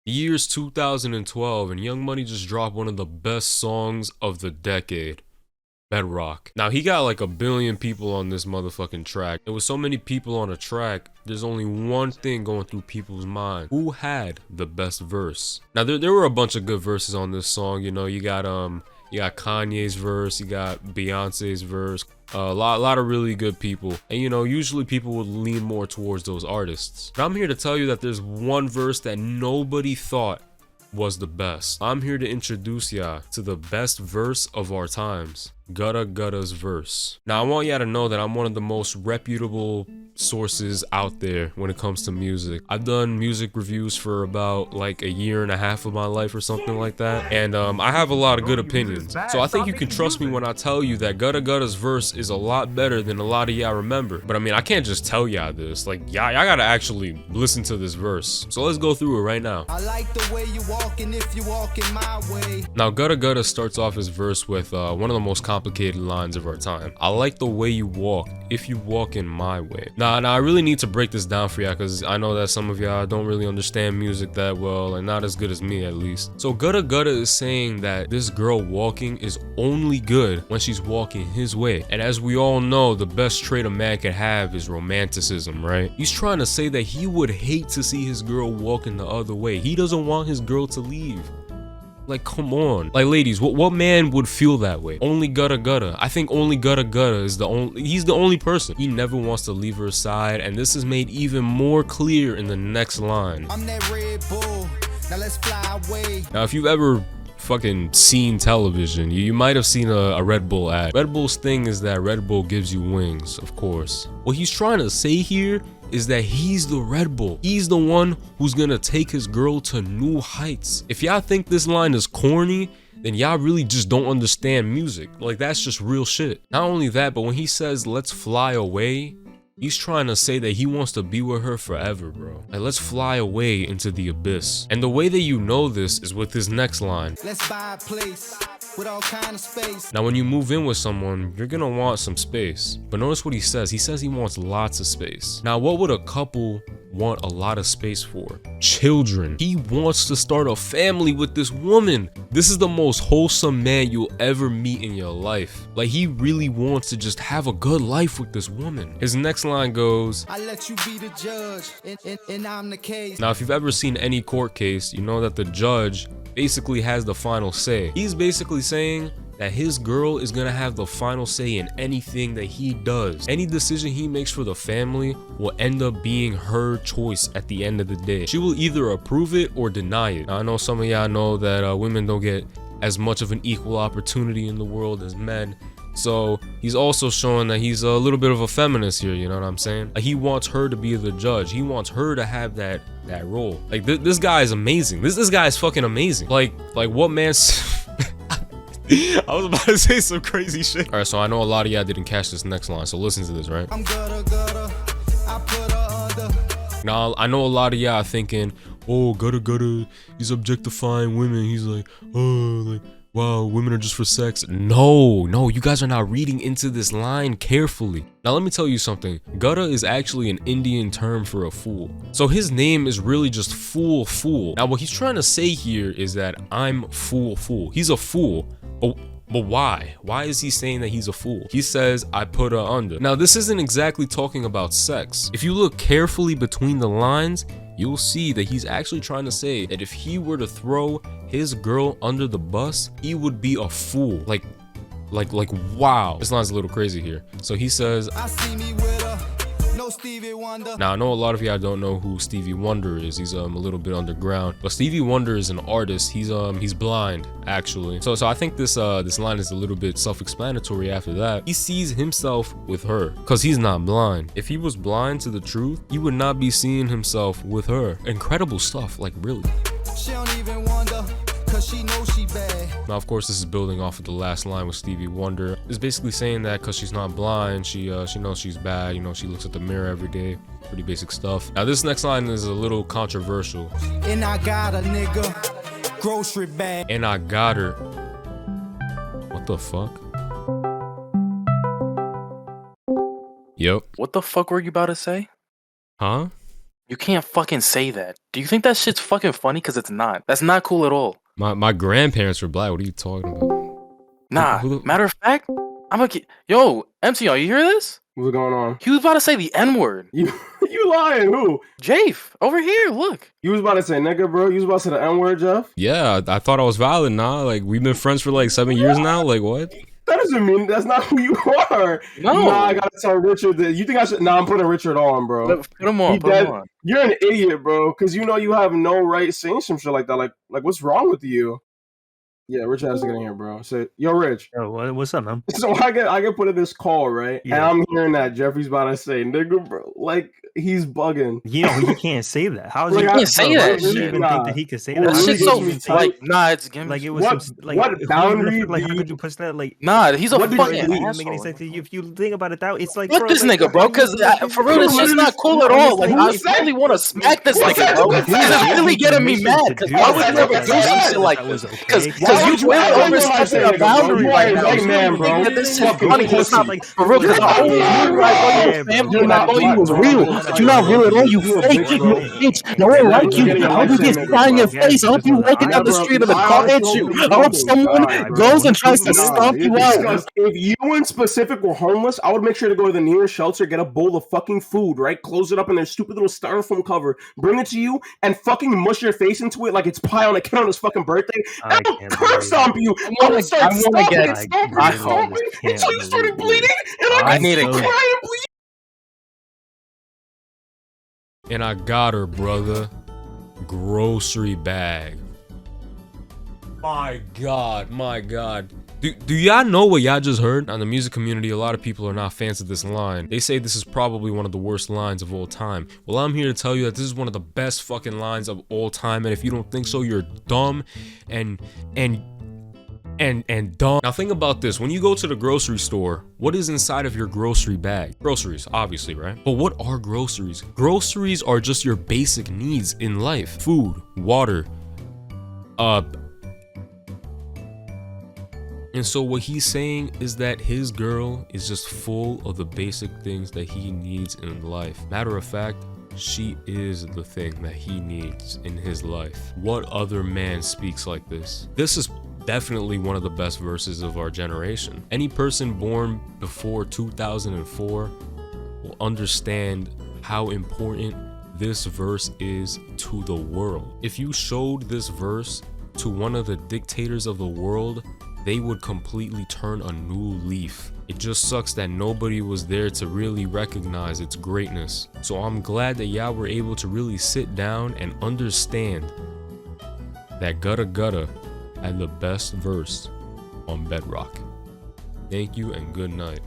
The year's 2012 and Young Money just dropped one of the best songs of the decade. Bedrock. Now he got like a billion people on this motherfucking track. There was so many people on a track, there's only one thing going through people's mind. Who had the best verse? Now there were a bunch of good verses on this song, you know, you got Kanye's verse, you got Beyonce's verse, a lot of really good people. And you know, usually people would lean more towards those artists. But I'm here to tell you that there's one verse that nobody thought was the best. I'm here to introduce y'all to the best verse of our times. Gudda Gudda's verse. Now I want y'all to know that I'm one of the most reputable sources out there when it comes to music. I've done music reviews for about like a year and a half of my life or something like that, and I have a lot of good opinions. So I think you can trust me when I tell you that Gudda Gudda's verse is a lot better than a lot of y'all remember. But I mean, I can't just tell y'all this. Like y'all gotta actually listen to this verse. So let's go through it right now. I like the way you walking if you walking my way. Now Gudda Gudda starts off his verse with one of the most complicated lines of our time. I like the way you walk if you walk in my way. Now I really need to break this down for y'all because I know that some of y'all don't really understand music that well, and not as good as me at least. So Gudda Gudda is saying that this girl walking is only good when she's walking his way. And as we all know, the best trait a man can have is romanticism, right? He's trying to say that he would hate to see his girl walking the other way. He doesn't want his girl to leave. Like, come on. Like, ladies, what man would feel that way? Only Gudda Gudda. I think only Gudda Gudda is he's the only person. He never wants to leave her side, and this is made even more clear in the next line. I'm that Red Bull. Now let's fly away. Now, if you've ever fucking seen television, you might have seen a Red Bull ad. Red Bull's thing is that Red Bull gives you wings, of course. What he's trying to say here is that he's the Red Bull. He's the one who's gonna take his girl to new heights. If y'all think this line is corny, then y'all really just don't understand music. Like, that's just real shit. Not only that, but when he says let's fly away, he's trying to say that he wants to be with her forever, bro. Like, let's fly away into the abyss. And the way that you know this is with his next line. Let's buy a place with all kind of space. Now, when you move in with someone, you're gonna want some space. But notice what he says. He says he wants lots of space. Now, what would a couple want a lot of space for? Children. He wants to start a family with this woman. This is the most wholesome man you'll ever meet in your life. Like, he really wants to just have a good life with this woman. His next line goes, I let you be the judge, and I'm the case. Now, if you've ever seen any court case, you know that the judge basically has the final say. He's basically saying that his girl is gonna have the final say in anything that he does. Any decision he makes for the family will end up being her choice at the end of the day. She will either approve it or deny it. Now, I know some of y'all know that women don't get as much of an equal opportunity in the world as men. So he's also showing that he's a little bit of a feminist here, you know what I'm saying? Like, he wants her to be the judge. He wants her to have that role. Like, this guy is amazing. This guy is fucking amazing. Like what man's... I was about to say some crazy shit. All right, so I know a lot of y'all didn't catch this next line, so listen to this, right? I'm Gudda Gudda. I put her under. Now, I know a lot of y'all thinking, oh, Gudda Gudda, he's objectifying women. He's like, oh, like, wow, women are just for sex. No, you guys are not reading into this line carefully. Now, let me tell you something. Gudda is actually an Indian term for a fool. So his name is really just fool. Now, what he's trying to say here is that I'm fool. He's a fool. But why? Why is he saying that he's a fool? He says, I put her under. Now, this isn't exactly talking about sex. If you look carefully between the lines, you'll see that he's actually trying to say that if he were to throw his girl under the bus, he would be a fool. Like, wow. This line's a little crazy here. So he says, I see me with her. No Stevie Wonder. Now, I know a lot of y'all don't know who Stevie Wonder is. He's a little bit underground, but Stevie Wonder is an artist. He's blind, actually. So I think this line is a little bit self-explanatory after that. He sees himself with her because he's not blind. If he was blind to the truth, he would not be seeing himself with her. Incredible stuff, like, really. She don't even wonder, cause she knows she bad. Now, of course, this is building off of the last line with Stevie Wonder. It's basically saying that because she's not blind, she knows she's bad. You know, she looks at the mirror every day. Pretty basic stuff. Now, this next line is a little controversial. And I got a nigga grocery bag. And I got her. What the fuck? Yep. What the fuck were you about to say? Huh? You can't fucking say that. Do you think that shit's fucking funny? Because it's not. That's not cool at all. My grandparents were black. What are you talking about? Nah. Who the- Matter of fact, I'm a kid. Yo, Emteon, you hear this? What's going on? He was about to say the N-word. You lying? Who? Jafe, over here, look. You was about to say nigga, bro. You was about to say the N-word, Jeff. Yeah, I thought I was valid. Nah, like we've been friends for like 7 years now. Like what? That doesn't mean that's not who you are. No. Nah, I gotta tell Richard that. You think I should? Nah, I'm putting Richard on, bro. Put him on. He Put him dead. on. You're an idiot, bro. Because you know you have no right saying some shit like that. Like what's wrong with you? Yeah, Rich has to get in here, bro. Say, yo, Rich. Yo, what's up, man? So I get put in this call, right? Yeah. And I'm hearing that Jeffrey's about to say, nigga, bro. Like, he's bugging. You know, you can't say that. How is Like, he? I can't say bro, that why would you shit. even Nah. think that he could say Well, that? That How shit's would so you even think- like, nah, it's like it was What- some, like what who boundary even, like do how you- could you push that like? nah, he's a What did fucking you- It doesn't make any asshole. sense. If you think about it, that it's like Fuck bro, this like, nigga, bro, because for real, this shit's not cool at all. Like, I really want to smack this nigga, bro. This is really getting me mad. Because why would you ever do some shit like this? Because you really overstepping a boundary right now. Right, man, bro. Think that this shit Fucking funny. It's not pussy. for real. Because I always knew like, oh, you a family, and I thought you was real, but you're not real at all. You fake, you bitch. No one like you. I hope you get fly in your face. I hope you walking down the street and a car hits you. I hope someone goes and tries to stomp you out. If you in specific were homeless, I would make sure to go to the nearest shelter, get a bowl of fucking food, right? Close it up in their stupid little styrofoam cover, bring it to you, and fucking mush your face into it like it's pie on a kid on his fucking birthday. I And I'll can't curb believe stomp you. I wanna get- and stomping I and stomping can't until you started believe bleeding, and I I need need a- to cry and bleed. And I got her, brother. Grocery bag. My God, my God. Do y'all know what y'all just heard? On the music community, a lot of people are not fans of this line. They say this is probably one of the worst lines of all time. Well, I'm here to tell you that this is one of the best fucking lines of all time. And if you don't think so, you're dumb and dumb. Now think about this. When you go to the grocery store, what is inside of your grocery bag? Groceries, obviously, right? But what are groceries? Groceries are just your basic needs in life. Food, water, and so what he's saying is that his girl is just full of the basic things that he needs in life. Matter of fact, she is the thing that he needs in his life. What other man speaks like this? This is definitely one of the best verses of our generation. Any person born before 2004 will understand how important this verse is to the world. If you showed this verse to one of the dictators of the world, they would completely turn a new leaf. It just sucks that nobody was there to really recognize its greatness. So I'm glad that y'all were able to really sit down and understand that Gudda Gudda had the best verse on Bedrock. Thank you and good night.